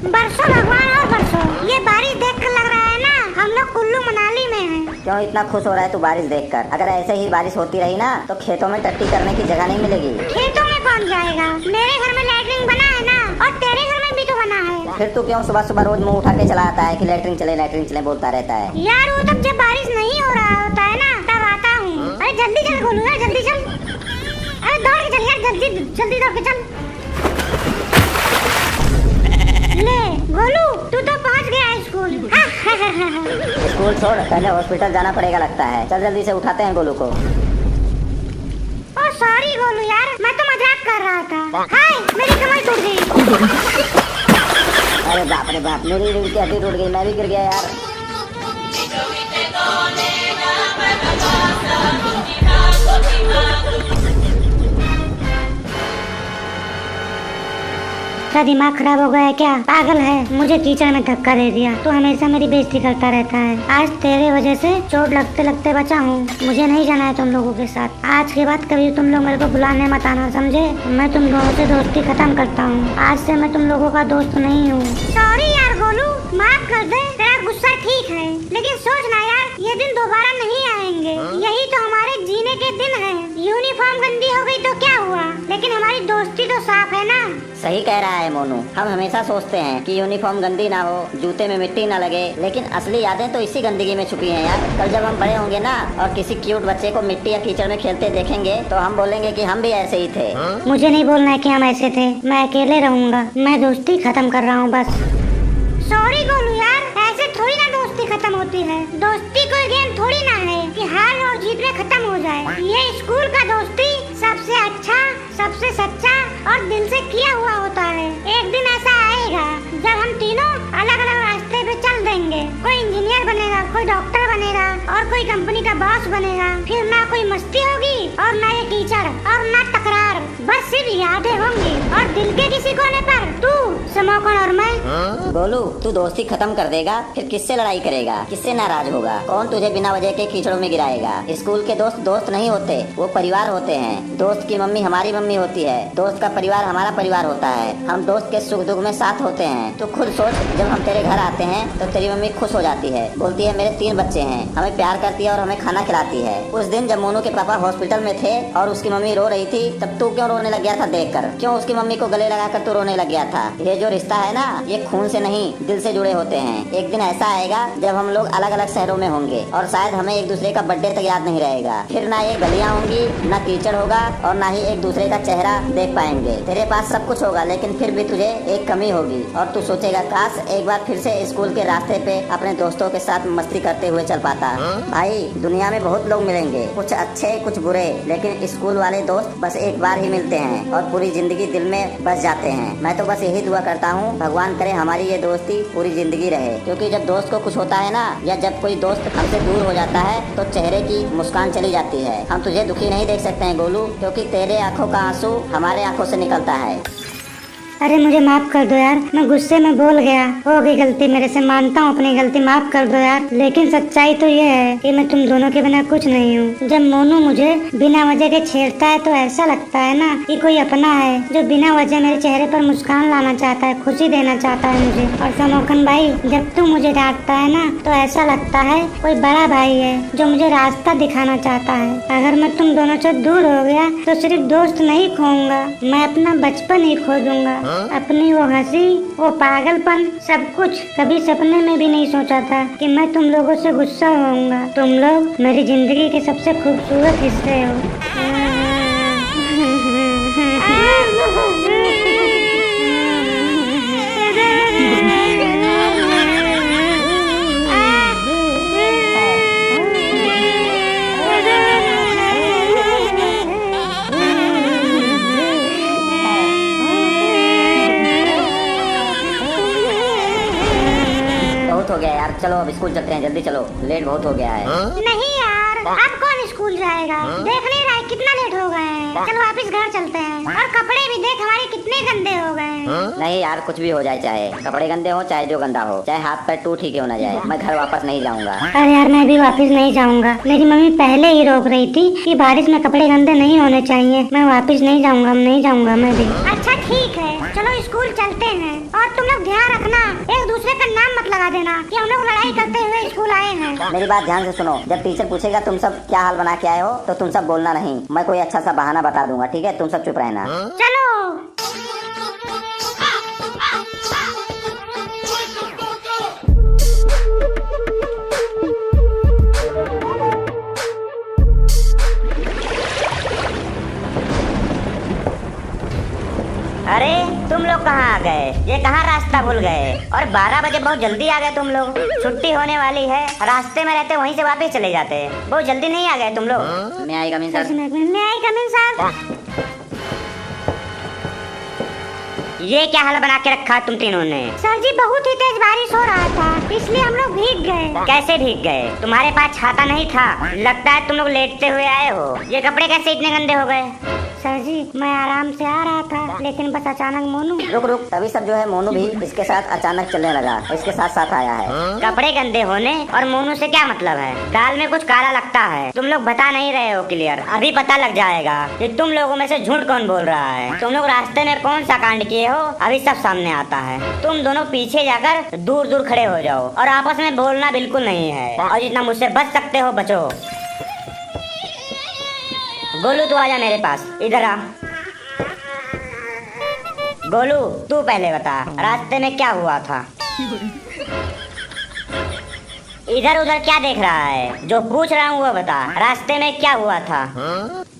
बरसों भगवान और बरसों। ये बारिश देखकर लग रहा है ना हम लोग कुल्लू मनाली में हैं। क्यों इतना खुश हो रहा है तू बारिश देखकर? अगर ऐसे ही बारिश होती रही ना तो खेतों में टट्टी करने की जगह नहीं मिलेगी। खेतों में कौन जाएगा? मेरे घर में लैट्रिन बना है ना, और तेरे घर में भी तो बना है। फिर तू क्यों सुबह सुबह रोज मुंह उठा के चला आता है कि लैट्रिन चले बोलता रहता है? यार वो तब जब बारिश नहीं हो रहा होता है ना तब आता हूँ। अरे जल्दी चल गोलू यार, जल्दी चल। अरे दौड़ के चल यार, जल्दी दौड़ के चल। ले गोलू तू तो पहुँच गया स्कूल। स्कूल छोड़, पहले हॉस्पिटल जाना पड़ेगा लगता है। चल जल्दी से उठाते हैं गोलू को। ओ सॉरी गोलू यार, मैं तो मजाक कर रहा था। हाय मेरी कमर टूट गई। अरे बाप रे बाप, मेरी रीढ़ की हड्डी टूट गई, मैं भी गिर गया यार। क्या दिमाग खराब हो गया है क्या? पागल है, मुझे कीचड़ में धक्का दे दिया। तू हमेशा मेरी बेइज्जती करता रहता है। आज तेरे वजह से चोट लगते लगते बचा हूँ। मुझे नहीं जाना है तुम लोगों के साथ। आज के बाद कभी तुम लोग मेरे को बुलाने मत आना, समझे? मैं तुम लोगों से दोस्ती खत्म करता हूँ। आज से मैं तुम लोगों का दोस्त नहीं हूँ। सॉरी यार गोलू, माफ कर दे। तेरा गुस्सा ठीक है, लेकिन सोचना यार ये दिन दोबारा नहीं आएंगे। यही तो हमारे जीने के दिन है। यूनिफॉर्म गंदी हो गई तो क्या हुआ, लेकिन हमारी दोस्ती तो साफ है ना। सही कह रहा है मोनू। हम हमेशा सोचते हैं कि यूनिफॉर्म गंदी ना हो, जूते में मिट्टी ना लगे, लेकिन असली यादें तो इसी गंदगी में छुपी हैं यार। कल जब हम बड़े होंगे ना और किसी क्यूट बच्चे को मिट्टी या कीचड़ में खेलते देखेंगे तो हम बोलेंगे कि हम भी ऐसे ही थे। मुझे नहीं बोलना है कि हम ऐसे थे। मैं अकेले रहूंगा। मैं दोस्ती खत्म कर रहा हूँ बस। सॉरी गोलू यार, ऐसे थोड़ी ना दोस्ती खत्म होती है। दोस्ती कोई गेम थोड़ी ना है कि हार और जीत में खत्म हो जाए। ये स्कूल का दोस्ती सबसे अच्छा, सबसे सच्चा और दिल से किया हुआ होता है। एक दिन ऐसा आएगा जब हम तीनों अलग अलग रास्ते पे चल देंगे। कोई इंजीनियर बनेगा, कोई डॉक्टर बनेगा और कोई कंपनी का बॉस बनेगा। फिर ना कोई मस्ती होगी और ना ये कीचड़ और ना तकरार, बस सिर्फ यादें होंगी। और दिल के किसी कोने पर तू, समोकन और मैं। गोलू तू दोस्ती खत्म कर देगा, फिर किससे लड़ाई करेगा? किससे नाराज होगा? कौन तुझे बिना वजह के कीचड़ों में गिराएगा? स्कूल के दोस्त दोस्त नहीं होते, वो परिवार होते हैं। दोस्त की मम्मी हमारी मम्मी होती है, दोस्त का परिवार हमारा परिवार होता है। हम दोस्त के सुख दुख में साथ होते हैं। तो खुद सोच, जब हम तेरे घर आते हैं तो तेरी मम्मी खुश हो जाती है, बोलती है मेरे 3 बच्चे हैं, हमें प्यार करती है और हमें खाना खिलाती है। उस दिन जब मोनू के पापा हॉस्पिटल में थे और उसकी मम्मी रो रही थी, तब तू क्यों रोने लग गया था देखकर? क्यों उसकी मम्मी को गले लगाकर तू रोने लग गया था? ये जो रिश्ता है ना, ये खून से नहीं दिल से जुड़े होते हैं। एक दिन ऐसा आएगा जब हम लोग अलग अलग शहरों में होंगे और शायद हमें एक दूसरे का बर्थडे तक याद नहीं रहेगा। फिर ना ये गलियां होंगी, ना कीचड़ होगा और ना ही एक दूसरे का चेहरा देख पाएंगे। तेरे पास सब कुछ होगा लेकिन फिर भी तुझे एक कमी होगी और तू सोचेगा काश एक बार फिर से स्कूल के रास्ते पे अपने दोस्तों के साथ मस्ती करते हुए चल पाता। भाई दुनिया में बहुत लोग मिलेंगे, कुछ अच्छे कुछ बुरे, लेकिन स्कूल वाले दोस्त बस एक बार ही मिलते हैं और पूरी जिंदगी दिल में बस जाते हैं। मैं तो बस यही दुआ करता हूँ भगवान करे हमारी ये दोस्ती पूरी जिंदगी रहे, क्योंकि जब दोस्त को कुछ होता है ना, या जब कोई दोस्त हमसे दूर हो जाता है तो चेहरे की मुस्कान चली जाती है। हम तुझे दुखी नहीं देख सकते हैं गोलू, क्योंकि तेरे आंखों का आंसू हमारे आंखों से निकलता है। अरे मुझे माफ कर दो यार, मैं गुस्से में बोल गया। हो गई गलती मेरे से, मानता हूँ अपनी गलती, माफ कर दो यार। लेकिन सच्चाई तो ये है कि मैं तुम दोनों के बिना कुछ नहीं हूँ। जब मोनू मुझे बिना वजह के छेड़ता है तो ऐसा लगता है ना कि कोई अपना है जो बिना वजह मेरे चेहरे पर मुस्कान लाना चाहता है, खुशी देना चाहता है मुझे। और समोकन भाई, जब तू मुझे डांटता है ना तो ऐसा लगता है कोई बड़ा भाई है जो मुझे रास्ता दिखाना चाहता है। अगर मैं तुम दोनों से दूर हो गया तो सिर्फ दोस्त नहीं खोऊंगा, मैं अपना बचपन ही खो दूंगा। अपनी वो हंसी, वो पागलपन, सब कुछ। कभी सपने में भी नहीं सोचा था कि मैं तुम लोगों से गुस्सा होऊंगा। तुम लोग मेरी जिंदगी के सबसे खूबसूरत हिस्से हो। बहुत हो गया यार, चलो अब स्कूल चलते हैं, जल्दी चलो, लेट बहुत हो गया है। नहीं यार, अब कौन स्कूल जाएगा? देख नहीं रहा है कितना लेट हो गए हैं। चलो वापस घर चलते हैं। और कपड़े भी देख हमारे कितने गंदे हो गए हैं। नहीं यार, कुछ भी हो जाए, चाहे कपड़े गंदे हो चाहे जो गंदा हो, चाहे हाथ पैर टूट ही क्यों ना जाए, मैं घर वापस नहीं जाऊंगा। अरे यार मैं भी वापस नहीं जाऊंगा। मेरी मम्मी पहले ही रोक रही थी कि बारिश में कपड़े गंदे नहीं होने चाहिए। मैं वापस नहीं जाऊंगा, नहीं जाऊंगा मैं भी। अच्छा ठीक है, चलो स्कूल चलते हैं और तुम लोग ध्यान रखना, एक दूसरे का नाम मत लगा देना कि हम लोग लड़ाई करते हुए स्कूल आए हैं। मेरी बात ध्यान से सुनो, जब टीचर पूछेगा तुम सब क्या हाल बना के आए हो तो तुम सब बोलना नहीं, मैं कोई अच्छा सा बहाना बता दूंगा, ठीक है? तुम सब चुप रहना। चलो। अरे तुम लोग कहाँ आ गए? ये कहाँ रास्ता भूल गए? और 12 बजे बहुत जल्दी आ गए तुम लोग। छुट्टी होने वाली है, रास्ते में रहते वहीं से वापस चले जाते। बहुत जल्दी नहीं आ गए तुम लोग। मैं आई कमिंग सर। ये क्या हाल बना के रखा तुम तीनों ने? सर जी बहुत ही तेज बारिश हो रहा था, इसलिए हम लोग भीग गए। कैसे भीग गए? तुम्हारे पास छाता नहीं था, लगता है तुम लोग लेटते हुए आए हो। ये कपड़े कैसे इतने गंदे हो गए? सर जी मैं आराम से आ रहा था, लेकिन बस अचानक मोनू। रुक तभी सब जो है मोनू भी इसके साथ अचानक चलने लगा, इसके साथ साथ आया है। कपड़े गंदे होने और मोनू से क्या मतलब है? दाल में कुछ काला लगता है, तुम लोग बता नहीं रहे हो क्लियर। अभी पता लग जाएगा कि तुम लोगों में से झूठ कौन बोल रहा है। तुम लोग रास्ते में कौन सा कांड किए हो, अभी सब सामने आता है। तुम दोनों पीछे जाकर दूर दूर खड़े हो जाओ और आपस में बोलना बिल्कुल नहीं है, और जितना मुझसे बच सकते हो बचो। गोलू तू आजा मेरे पास, इधर आ। गोलू तू पहले बता, रास्ते में क्या हुआ था? इधर उधर क्या देख रहा है? जो पूछ रहा हूँ वो बता, रास्ते में क्या हुआ था?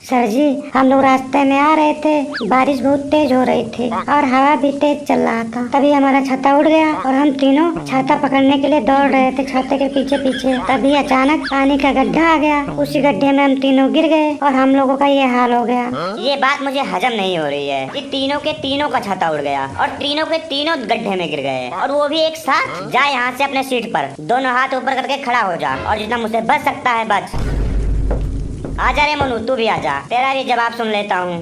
सर जी हम लोग रास्ते में आ रहे थे, बारिश बहुत तेज हो रही थी और हवा भी तेज चल रहा था। तभी हमारा छाता उड़ गया और हम तीनों छाता पकड़ने के लिए दौड़ रहे थे छाते के पीछे पीछे। तभी अचानक पानी का गड्ढा आ गया, उसी गड्ढे में हम तीनों गिर गए और हम लोगों का ये हाल हो गया। ये बात मुझे हजम नहीं हो रही है कि तीनों के तीनों का छाता उड़ गया और तीनों के तीनों गड्ढे में गिर गए, और वो भी एक साथ। जा यहाँ से अपने सीट पर दोनों हाथ ऊपर करके खड़ा हो जा, और जितना मुझसे बच सकता है बच। आजा रे मनु, तू भी आजा, तेरा भी जवाब सुन लेता हूँ।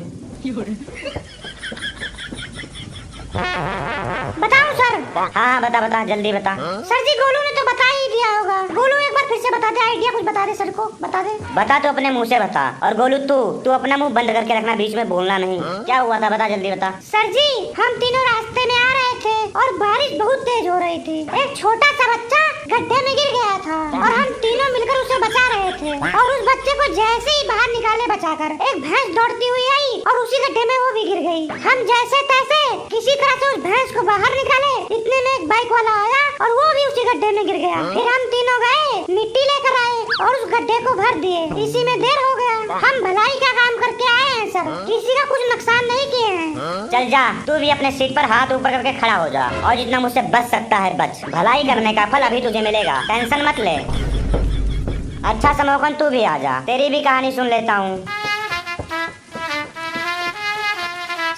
बताऊं सर? हाँ बता जल्दी बता। सर जी गोलू ने तो बता ही दिया होगा। गोलू एक बार फिर से बता दे, आइडिया कुछ बता दे सर को, बता दे। बता तो अपने मुंह से बता। और गोलू तू अपना मुंह बंद करके रखना, बीच में बोलना नहीं। क्या हुआ था बता, जल्दी बता। सर जी हम तीनों रास्ते में आ रहे थे और बारिश बहुत तेज हो रही थी। एक छोटा सा बच्चा गड्ढे में गिर गया था और हम तीनों मिलकर उसे बचा रहे थे, और उस बच्चे को जैसे ही बाहर निकाले बचाकर, एक भैंस दौड़ती हुई आई और उसी गड्ढे में वो भी गिर गई। हम जैसे तैसे किसी तरह से उस भैंस को बाहर निकाले, इतने में एक बाइक वाला आया और वो भी उसी गड्ढे में गिर गया। फिर हम तीनों गए, मिट्टी लेकर आए और उस गड्ढे को भर दिए। इसी में देर हो गया। हम भलाई का काम करके आए हैं सर, किसी का कुछ नुकसान नहीं किए हैं। चल जा, तू भी अपने सीट पर हाथ ऊपर करके खड़ा हो जा, और जितना मुझसे बच सकता है बच। भलाई करने का फल अभी तुझे मिलेगा, टेंशन मत ले। अच्छा समोकन तू भी आ जा, तेरी भी कहानी सुन लेता हूँ।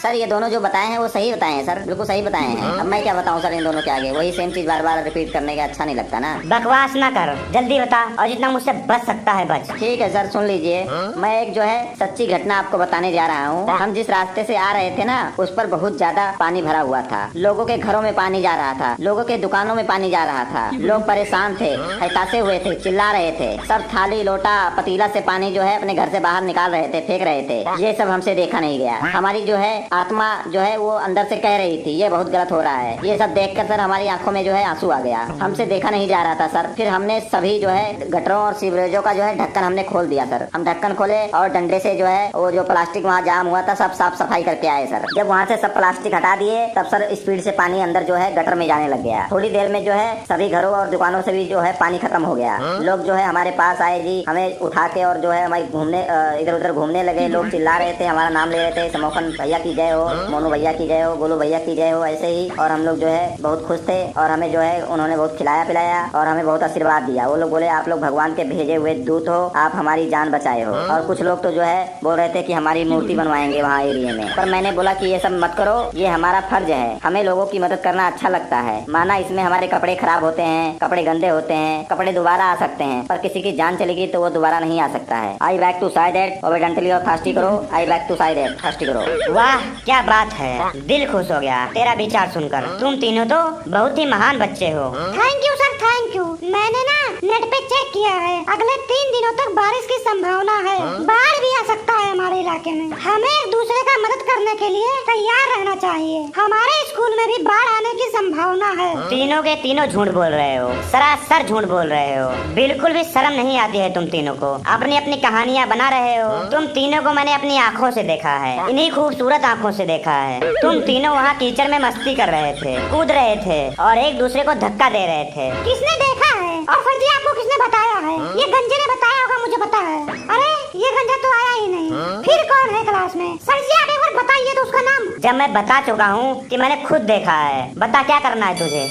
सर ये दोनों जो बताए हैं वो सही बताए हैं सर, बिल्कुल सही बताए हैं। अब मैं क्या बताऊं सर इन दोनों के आगे, वही सेम चीज बार बार रिपीट करने का अच्छा नहीं लगता ना। बकवास ना कर, जल्दी बता, और जितना मुझसे बच सकता है बच। ठीक है सर सुन लीजिए, मैं एक जो है सच्ची घटना आपको बताने जा रहा हूँ। हम जिस रास्ते से आ रहे थे ना, उस पर बहुत ज्यादा पानी भरा हुआ था। लोगों के घरों में पानी जा रहा था, लोगों के दुकानों में पानी जा रहा था। लोग परेशान थे, हताशे हुए थे, चिल्ला रहे थे। सब थाली लोटा पतीला से पानी जो है अपने घर से बाहर निकाल रहे थे, फेंक रहे थे। ये सब हमसे देखा नहीं गया। हमारी जो है आत्मा जो है वो अंदर से कह रही थी ये बहुत गलत हो रहा है। ये सब देखकर सर हमारी आंखों में जो है आंसू आ गया। हमसे देखा नहीं जा रहा था सर। फिर हमने सभी जो है गटरों और सीवरेजों का जो है ढक्कन हमने खोल दिया सर। हम ढक्कन खोले और डंडे से जो है वो जो प्लास्टिक वहाँ जाम हुआ था सब साफ सफाई करके आए सर। जब वहाँ से सब प्लास्टिक हटा दिए तब सर स्पीड से पानी अंदर जो है गटर में जाने लग गया। थोड़ी देर में जो है सभी घरों और दुकानों से भी जो है पानी खत्म हो गया। लोग जो है हमारे पास आए जी, हमें उठा के और जो है हमारे घूमने इधर उधर घूमने लगे। लोग चिल्ला रहे थे, हमारा नाम ले रहे थे, समोकन भैया की जय हो, मोनू भैया की जय हो, गोलू भैया की जय हो, ऐसे ही। और हम लोग जो है बहुत खुश थे और हमें जो है उन्होंने बहुत खिलाया पिलाया और हमें बहुत आशीर्वाद दिया। वो लोग बोले आप लोग भगवान के भेजे हुए दूत हो, आप हमारी जान बचाए हो। और कुछ लोग तो जो है बोल रहे थे कि हमारी मूर्ति बनवाएंगे वहाँ एरिया में। पर मैंने बोला कि ये सब मत करो, ये हमारा फर्ज है, हमें लोगों की मदद करना अच्छा लगता है। माना इसमें हमारे कपड़े खराब होते हैं, कपड़े गंदे होते हैं, कपड़े दोबारा आ सकते हैं, पर किसी की जान चलेगी तो वो दोबारा नहीं आ सकता है। I back to side at obediently और फास्टी करो, I back to side at फास्टी करो। वाह क्या बात है, दिल खुश हो गया तेरा विचार सुनकर। तुम तीनों तो बहुत ही महान बच्चे हो। Thank you sir, thank thank you. मैंने ना नेट पे चेक किया है, अगले 3 दिनों तक बारिश की संभावना है। बाढ़ भी आ सकता है हमारे इलाके में। हमें एक दूसरे का मदद करने के लिए तैयार रहना चाहिए। हमारे स्कूल में भी बाढ़ आने की संभावना है। तीनों के तीनों झूठ बोल रहे हो, सरासर झूठ बोल रहे हो। बिल्कुल भी शर्म नहीं आती है तुम तीनों को। अपनी अपनी कहानियाँ बना रहे हो। तुम तीनों को मैंने अपनी आँखों से देखा है, इन्हीं खूबसूरत आँखों से देखा है। तुम तीनों वहाँ कीचड़ में मस्ती कर रहे थे, कूद रहे थे और एक दूसरे को धक्का दे रहे थे। किसने देखा है? और फिर जी आपको किसने बताया है? ये गंजे ने बताया होगा, मुझे पता है। अरे ये गंजा तो आया ही नहीं। फिर कौन है क्लास में? सर जी आप एक बार बताइए तो उसका नाम। जब मैं बता चुका हूँ कि मैंने खुद देखा है, बता क्या करना है तुझे।